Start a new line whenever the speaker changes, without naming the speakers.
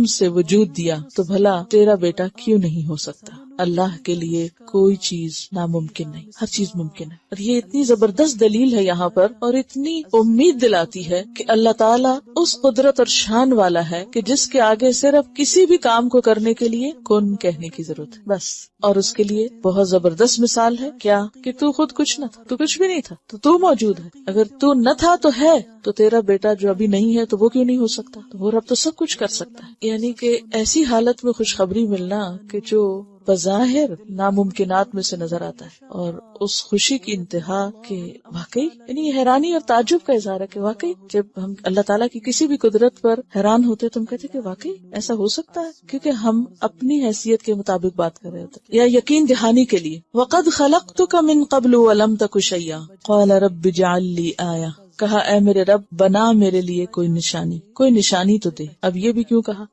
عدم سے وجود دیا تو بھلا تیرا بیٹا کیوں نہیں ہو سکتا؟ اللہ کے لیے کوئی چیز ناممکن نہیں، ہر چیز ممکن ہے۔ اور یہ اتنی زبردست دلیل ہے یہاں پر، اور اتنی امید دلاتی ہے کہ اللہ تعالیٰ اس قدرت اور شان والا ہے کہ جس کے آگے صرف کسی بھی کام کو کرنے کے لیے کن کہنے کی ضرورت ہے بس۔ اور اس کے لیے بہت زبردست مثال ہے، کیا کہ تو خود کچھ نہ تھا، تو کچھ بھی نہیں تھا تو موجود ہے۔ اگر تو نہ تھا تو ہے، تو تیرا بیٹا جو ابھی نہیں ہے تو وہ کیوں نہیں ہو سکتا؟ تو وہ رب تو سب کچھ کر سکتا ہے۔ یعنی کہ ایسی حالت میں خوشخبری ملنا کہ جو بظاہر ناممکنات میں سے نظر آتا ہے، اور اس خوشی کی انتہا کہ واقعی، یعنی حیرانی اور تعجب کا اظہار ہے کہ واقعی جب ہم اللہ تعالیٰ کی کسی بھی قدرت پر حیران ہوتے تو ہم کہتے کہ واقعی ایسا ہو سکتا ہے، کیونکہ ہم اپنی حیثیت کے مطابق بات کر رہے ہوتے۔ یا یقین دہانی کے لیے وَقَدْ خَلَقْتُكَ مِن قَبْلُ وَلَمْ تَكُ شَيْئًا قَالَ رَبِّ اجْعَل لِّي آیَةً، کہا اے میرے رب بنا میرے لیے کوئی نشانی تو دے۔ اب یہ بھی کیوں کہا؟